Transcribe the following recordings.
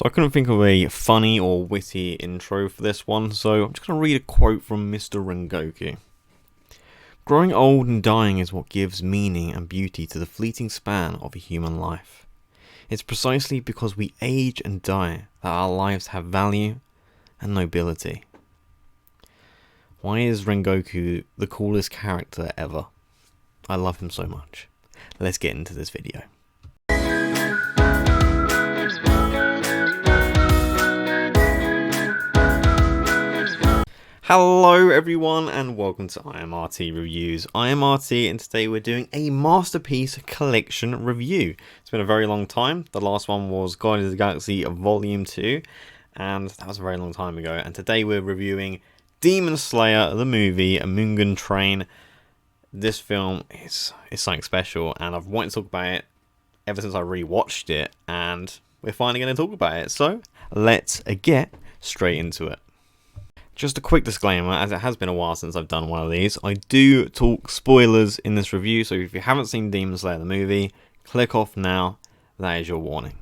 So I couldn't think of a funny or witty intro for this one, so I'm just going to read a quote from Mr. Rengoku. Growing old and dying is what gives meaning and beauty to the fleeting span of a human life. It's precisely because we age and die that our lives have value and nobility. Why is Rengoku the coolest character ever? I love him so much. Let's get into this video. Hello everyone and welcome to IMRT Reviews. IMRT, and today we're doing a Masterpiece Collection review. It's been a very long time. The last one was Guardians of the Galaxy Volume 2 and that was a very long time ago. And today we're reviewing Demon Slayer, the movie, a Mugen Train. This film is something special and I've wanted to talk about it ever since I rewatched it, and we're finally going to talk about it. So let's get straight into it. Just a quick disclaimer, as it has been a while since I've done one of these, I do talk spoilers in this review, so if you haven't seen Demon Slayer the movie, click off now, that is your warning.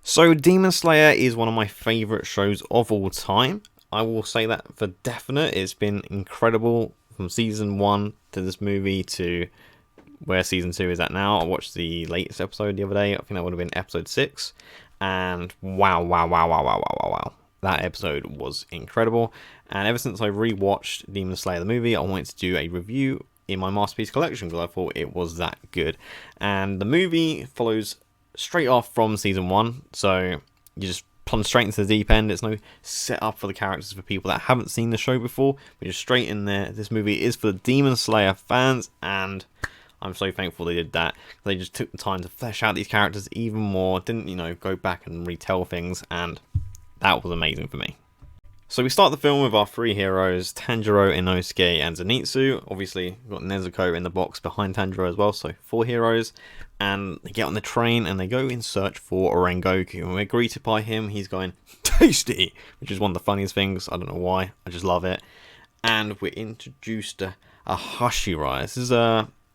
So Demon Slayer is one of my favourite shows of all time. I will say that for definite. It's been incredible from season 1 to this movie to where season 2 is at now. I watched the latest episode the other day, I think that would have been episode 6, and wow. That episode was incredible, and ever since I rewatched Demon Slayer the movie, I wanted to do a review in my Masterpiece Collection because I thought it was that good. And the movie follows straight off from season 1, so you just plunge straight into the deep end. There's no set up for the characters for people that haven't seen the show before. We're just straight in there. This movie is for Demon Slayer fans, and I'm so thankful they did that. They just took the time to flesh out these characters even more, didn't, go back and retell things, and that was amazing for me. So we start the film with our three heroes, Tanjiro, Inosuke, and Zenitsu. Obviously, we've got Nezuko in the box behind Tanjiro as well, so 4 heroes. And they get on the train and they go in search for Rengoku. And we're greeted by him, he's going, "Tasty!" which is one of the funniest things, I don't know why, I just love it. And we're introduced to a Hashira. This is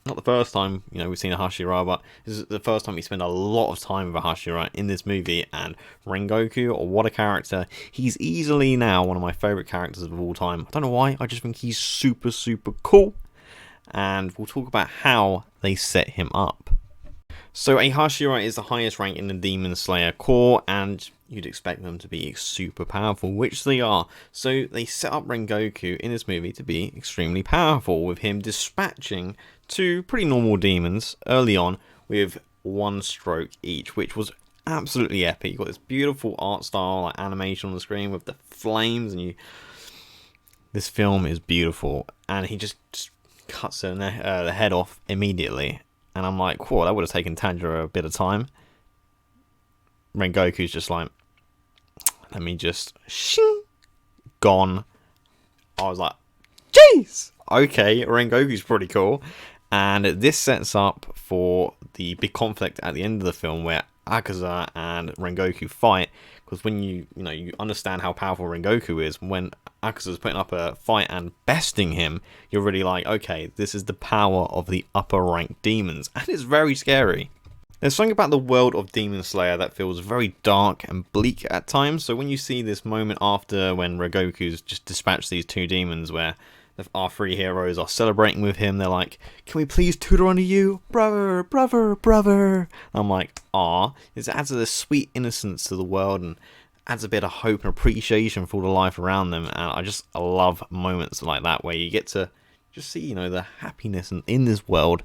not the first time, we've seen a Hashira, but this is the first time we spend a lot of time with a Hashira in this movie, and Rengoku, or what a character. He's easily now one of my favourite characters of all time. I don't know why, I just think he's super cool, and we'll talk about how they set him up. So a Hashira is the highest rank in the Demon Slayer Corps, and you'd expect them to be super powerful, which they are. So they set up Rengoku in this movie to be extremely powerful, with him dispatching 2 pretty normal demons early on with 1 stroke each, which was absolutely epic. You've got this beautiful art style, like animation on the screen with the flames, and this film is beautiful, and he just cuts the head off immediately. And I'm like, whoa, that would have taken Tanjiro a bit of time. Rengoku's just like, let me just, shing, gone. I was like, jeez, okay, Rengoku's pretty cool. And this sets up for the big conflict at the end of the film where Akaza and Rengoku fight. Because when you understand how powerful Rengoku is, when Akaza's putting up a fight and besting him, you're really like, okay, this is the power of the upper rank demons, and it's very scary. There's something about the world of Demon Slayer that feels very dark and bleak at times, so when you see this moment after when Rengoku's just dispatched these 2 demons where our 3 heroes are celebrating with him, they're like, "Can we please tutor under you? Brother. I'm like, ah, it adds a sweet innocence to the world and adds a bit of hope and appreciation for all the life around them. And I love moments like that where you get to just see, the happiness in this world,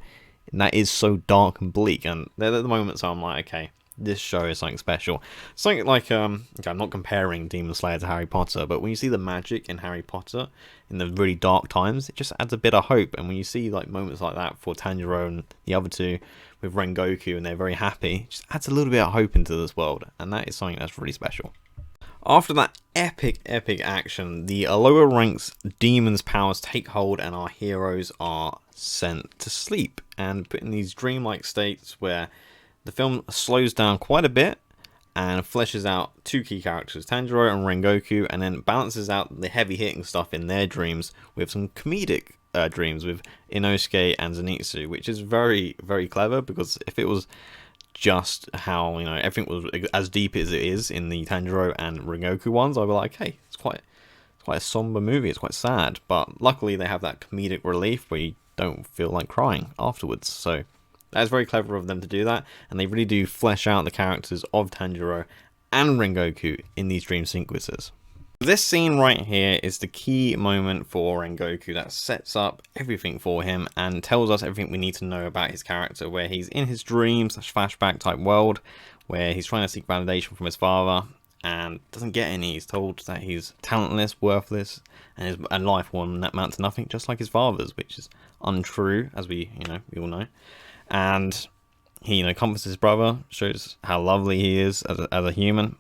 and that is so dark and bleak. And they're the moments where I'm like, okay, this show is something special. Something like, okay, I'm not comparing Demon Slayer to Harry Potter, but when you see the magic in Harry Potter in the really dark times, it just adds a bit of hope. And when you see like moments like that for Tanjiro and the other 2 with Rengoku, and they're very happy, it just adds a little bit of hope into this world, and that is something that's really special. After that epic action, the lower ranks demons' powers take hold and our heroes are sent to sleep and put in these dreamlike states where the film slows down quite a bit and fleshes out 2 key characters, Tanjiro and Rengoku, and then balances out the heavy hitting stuff in their dreams with some comedic dreams with Inosuke and Zenitsu, which is very clever, because if it was just how, you know, everything was as deep as it is in the Tanjiro and Rengoku ones, I'd be like, hey, it's quite a somber movie. It's quite sad, but luckily they have that comedic relief where you don't feel like crying afterwards. So that's very clever of them to do that, and they really do flesh out the characters of Tanjiro and Rengoku in these dream sequences. This scene right here is the key moment for Rengoku that sets up everything for him and tells us everything we need to know about his character, where he's in his dreams, flashback type world, where he's trying to seek validation from his father and doesn't get any. He's told that he's talentless, worthless, and life will amount to nothing, just like his father's, which is untrue, as we all know. And he, comforts his brother, shows how lovely he is as a human.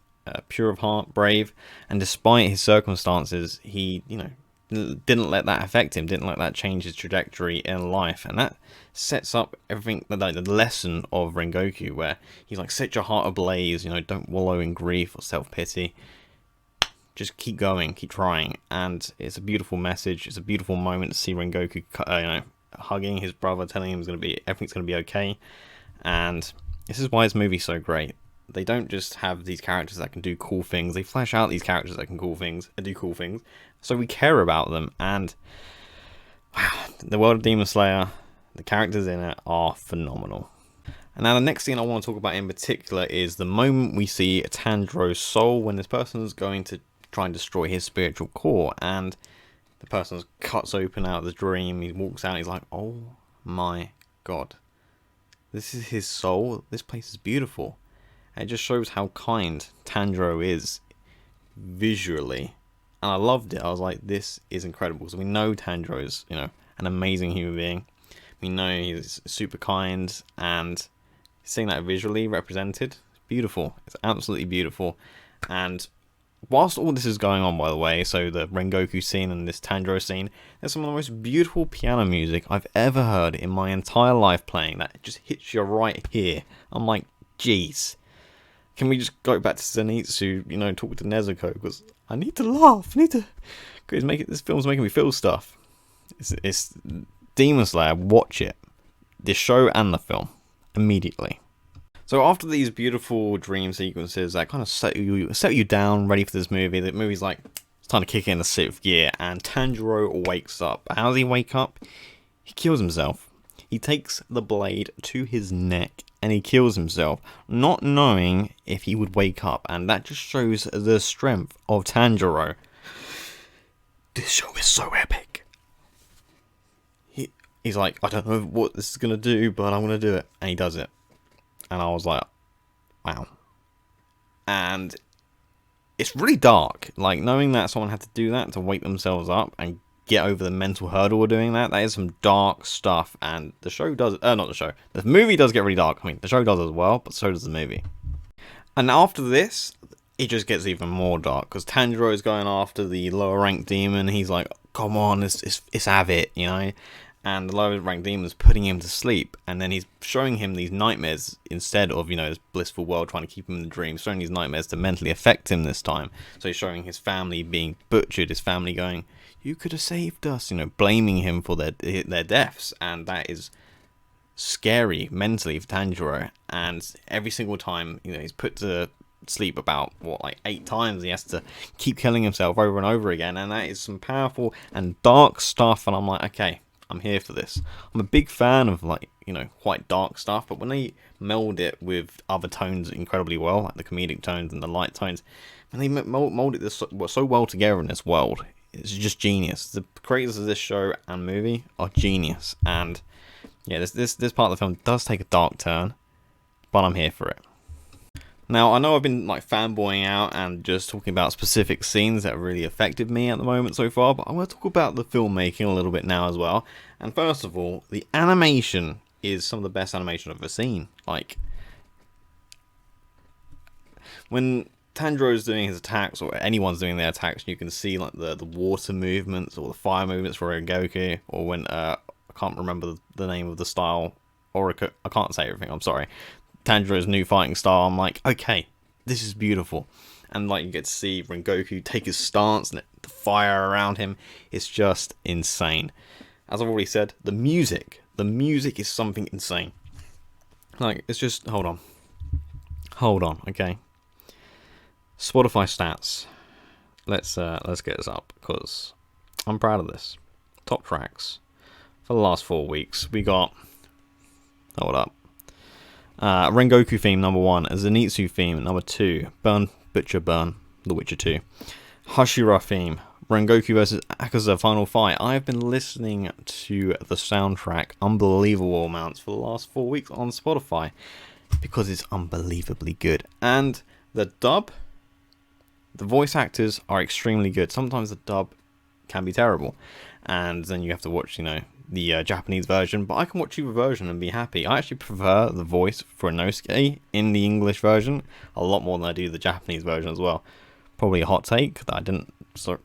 Pure of heart, brave, and despite his circumstances, he, didn't let that affect him, didn't let that change his trajectory in life, and that sets up everything, the lesson of Rengoku, where he's like, set your heart ablaze, don't wallow in grief or self-pity, just keep going, keep trying. And it's a beautiful message. It's a beautiful moment to see Rengoku, hugging his brother, telling him everything's gonna be okay. And this is why this movie's so great. They don't just have these characters that can do cool things. They flesh out these characters that can do cool things. So we care about them. And wow, the world of Demon Slayer, the characters in it are phenomenal. And now the next thing I want to talk about in particular is the moment we see Tanjiro's soul, when this person's going to try and destroy his spiritual core. And the person cuts open out of the dream. He walks out. He's like, oh my god. This is his soul. This place is beautiful. It just shows how kind Tanjiro is visually, and I loved it. I was like, this is incredible. So we know Tanjiro is, an amazing human being. We know he's super kind, and seeing that visually represented, it's beautiful. It's absolutely beautiful. And whilst all this is going on, by the way, so the Rengoku scene and this Tanjiro scene, there's some of the most beautiful piano music I've ever heard in my entire life playing. That just hits you right here. I'm like, jeez. Can we just go back to Zenitsu, talk to Nezuko, because I need to laugh. Because this film's making me feel stuff. It's Demon Slayer. Watch it. The show and the film. Immediately. So after these beautiful dream sequences that kind of set you down, ready for this movie, the movie's like, it's time to kick in the 6th gear, and Tanjiro wakes up. How does he wake up? He kills himself. He takes the blade to his neck and he kills himself, not knowing if he would wake up, and that just shows the strength of Tanjiro. This show is so epic. He's like, I don't know what this is going to do, but I'm going to do it, and he does it. And I was like, wow. And it's really dark, like knowing that someone had to do that to wake themselves up and get over the mental hurdle of doing that. That is some dark stuff, and the show does, the movie does get really dark. I mean, the show does as well, but so does the movie. And after this, it just gets even more dark, because Tanjiro is going after the lower ranked demon. He's like, come on, it's Avit, and the lower ranked demon's putting him to sleep, and then he's showing him these nightmares instead of, this blissful world, trying to keep him in the dream, showing these nightmares to mentally affect him this time. So he's showing his family being butchered, his family going, you could have saved us, blaming him for their deaths, and that is scary mentally for Tanjiro. And every single time, he's put to sleep about 8 times, he has to keep killing himself over and over again, and that is some powerful and dark stuff. And I'm like, okay, I'm here for this. I'm a big fan of quite dark stuff, but when they meld it with other tones incredibly well, like the comedic tones and the light tones, and they mold it so well together in this world, it's just genius. The creators of this show and movie are genius, and yeah, this part of the film does take a dark turn, but I'm here for it. Now, I know I've been fanboying out and just talking about specific scenes that really affected me at the moment so far, but I want to talk about the filmmaking a little bit now as well. And first of all, the animation is some of the best animation I've ever seen. When Tanjiro's doing his attacks, or anyone's doing their attacks, you can see the water movements or the fire movements for Rengoku, or when I can't remember the name of the style, or I can't say everything, I'm sorry. Tanjiro's new fighting style, I'm like, okay, this is beautiful. And you get to see Rengoku take his stance and the fire around him. It's just insane. As I've already said, the music is something insane. It's just, hold on. Hold on, okay. Spotify stats. Let's get this up because I'm proud of this. Top tracks for the last 4 weeks. We got. Hold up. Rengoku theme #1, Zenitsu theme #2, Burn Butcher Burn, The Witcher 2, Hashira theme, Rengoku vs Akaza Final Fight. I've been listening to the soundtrack unbelievable amounts for the last 4 weeks on Spotify because it's unbelievably good. And the dub, the voice actors are extremely good. Sometimes the dub can be terrible, and then you have to watch, the Japanese version, but I can watch either version and be happy. I actually prefer the voice for Inosuke in the English version a lot more than I do the Japanese version as well. Probably a hot take that I didn't say.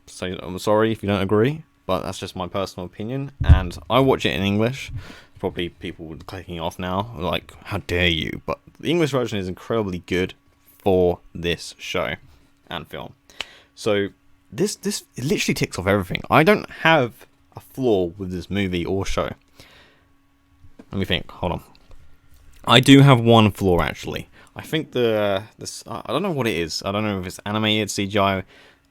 I'm sorry if you don't agree, but that's just my personal opinion, and I watch it in English. Probably people clicking off now, like, how dare you? But the English version is incredibly good for this show and film. So this it literally ticks off everything. I don't have a flaw with this movie or show. Let me think. Hold on. I do have one flaw actually. I think this I don't know what it is. I don't know if it's animated CGI,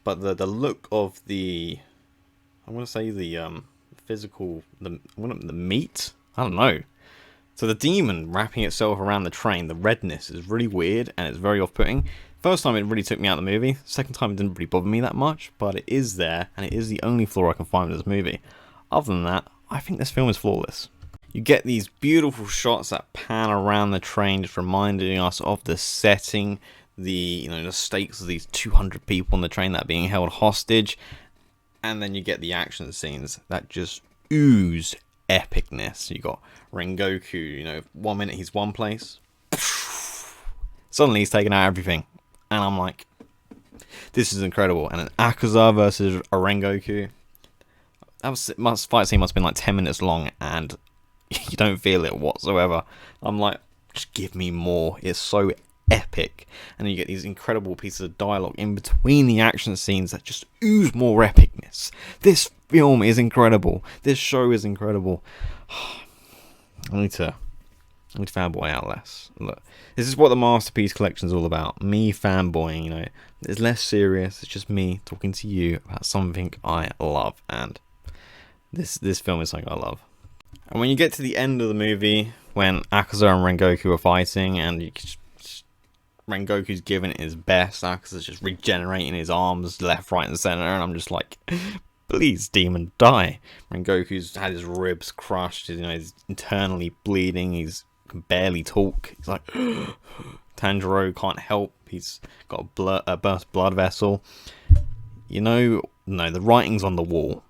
but the look of the, I want to say the physical, the meat. I don't know. So the demon wrapping itself around the train, the redness is really weird and it's very off-putting. First time it really took me out of the movie. Second time it didn't really bother me that much, but it is there, and it is the only flaw I can find with this movie. Other than that, I think this film is flawless. You get these beautiful shots that pan around the train, just reminding us of the setting, the stakes of these 200 people on the train that are being held hostage, and then you get the action scenes that just ooze epicness. You got Rengoku, 1 minute he's one place, suddenly he's taking out everything. And I'm like, this is incredible. And an Akaza versus a Rengoku. Fight scene must have been like 10 minutes long, and you don't feel it whatsoever. I'm like, just give me more. It's so epic. And then you get these incredible pieces of dialogue in between the action scenes that just ooze more epicness. This film is incredible. This show is incredible. I need to fanboy out less. Look, this is what the Masterpiece Collection is all about. Me fanboying, It's less serious. It's just me talking to you about something I love. And this film is something I love. And when you get to the end of the movie, when Akaza and Rengoku are fighting, and Rengoku's giving it his best, Akaza's just regenerating his arms left, right, and center, and I'm just like, please, demon, die. Rengoku's had his ribs crushed. He's internally bleeding. He's can barely talk. He's like, Tanjiro can't help. He's got a burst blood vessel. No, the writing's on the wall.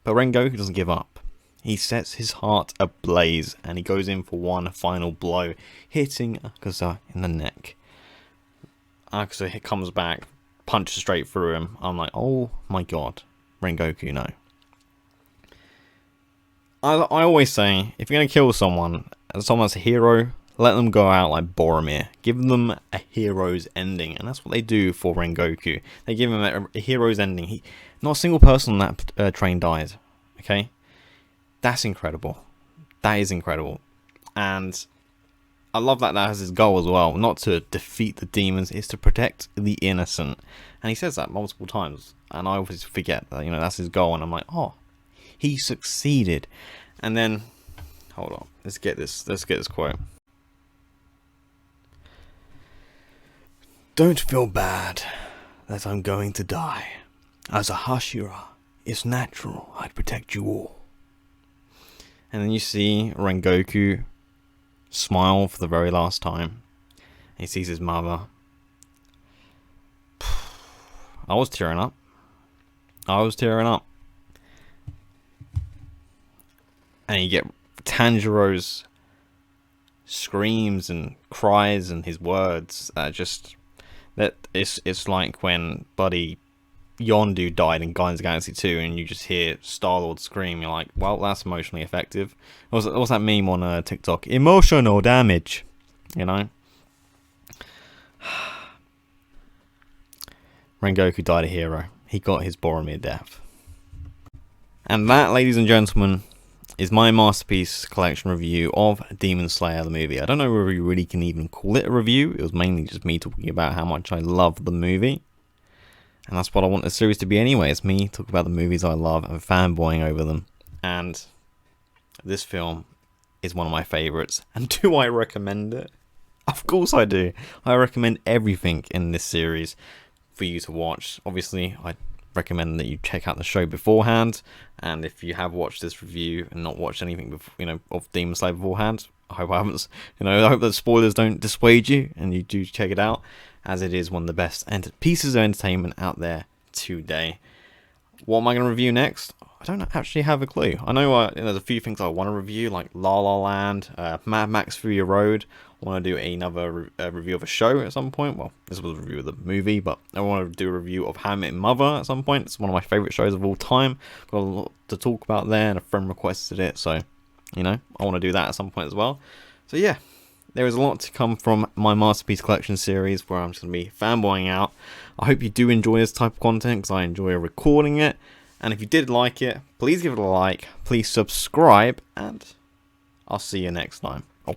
But Rengoku doesn't give up. He sets his heart ablaze, and he goes in for one final blow, hitting Akaza in the neck. Akaza comes back, punches straight through him. I'm like, oh my god, Rengoku, no. I always say, if you're going to kill someone that's a hero, let them go out like Boromir. Give them a hero's ending. And that's what they do for Rengoku. They give him a hero's ending. Not a single person on that train died. Okay? That's incredible. That is incredible. And I love that has his goal as well. Not to defeat the demons, it's to protect the innocent. And he says that multiple times. And I always forget that, that's his goal. And I'm like, oh, he succeeded. And then, hold on, let's get this quote. Don't feel bad that I'm going to die. As a Hashira, it's natural I'd protect you all. And then you see Rengoku smile for the very last time. He sees his mother. I was tearing up. And you get Tanjiro's screams and cries and his words. It's like when Buddy Yondu died in Guardians of the Galaxy 2, and you just hear Star-Lord scream. You're like, well, that's emotionally effective. What's that meme on TikTok? Emotional damage. Rengoku died a hero. He got his Boromir death. And that, ladies and gentlemen, is my Masterpiece Collection review of Demon Slayer the movie. I don't know whether you really can even call it a review. It was mainly just me talking about how much I love the movie. And that's what I want the series to be anyway. It's me talking about the movies I love and fanboying over them. And this film is one of my favourites. And do I recommend it? Of course I do. I recommend everything in this series for you to watch. Obviously, I recommend that you check out the show beforehand. And if you have watched this review and not watched anything before, of Demon Slayer beforehand, I hope I haven't. I hope that spoilers don't dissuade you and you do check it out, as it is one of the best pieces of entertainment out there today. What am I going to review next? I don't actually have a clue. I know there's a few things I want to review, like La La Land, Mad Max Fury Road. I want to do another review of a show at some point. Well, this was a review of the movie, but I want to do a review of How I Met Your Mother at some point. It's one of my favourite shows of all time. Got a lot to talk about there, and a friend requested it, so, I want to do that at some point as well. So yeah, there is a lot to come from my Masterpiece Collection series, where I'm just going to be fanboying out. I hope you do enjoy this type of content, because I enjoy recording it. And if you did like it, please give it a like, please subscribe, and I'll see you next time. Oh,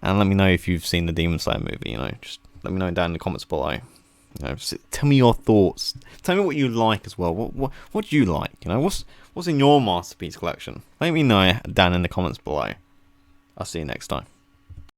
and let me know if you've seen the Demon Slayer movie, just let me know down in the comments below. Just tell me your thoughts. Tell me what you like as well. What do you like? What's in your Masterpiece Collection? Let me know down in the comments below. I'll see you next time.